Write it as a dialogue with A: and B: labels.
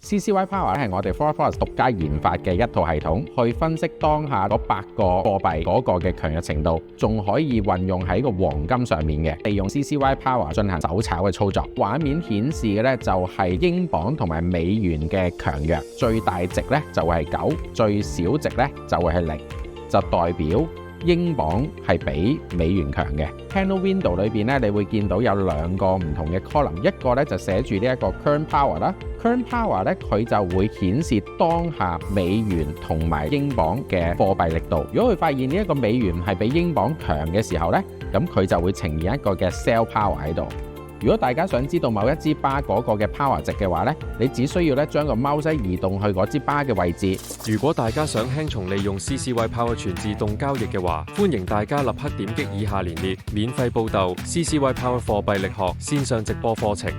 A: CCY Power 係我哋 ForexForex 獨家研發嘅一套系統，去分析當下嗰8個貨幣嗰個嘅強弱程度，仲可以運用喺個黃金上面嘅，利用 CCY Power 進行手炒嘅操作。畫面顯示嘅呢就係英鎊同埋美元嘅強弱，最大值呢就係9，最小值呢就會係0，就代表英鎊係比美元強嘅。Candle Window 裏邊咧，你會見到有2個唔同嘅 column， 一個咧就寫住呢一個 Current Power 啦。Current Power 咧，佢就會顯示當下美元同埋英鎊嘅貨幣力度。如果佢發現呢一個美元係比英鎊強嘅時候咧，咁佢就會呈現一個嘅 Sell Power 喺度。如果大家想知道某一支巴嗰個嘅 power 值嘅話呢，你只需要咧將個 mouse 移動去嗰支巴嘅位置。
B: 如果大家想輕鬆利用 CCY Power 全自動交易嘅話，歡迎大家立刻點擊以下連結，免費報讀 CCY Power 貨幣力學線上直播課程。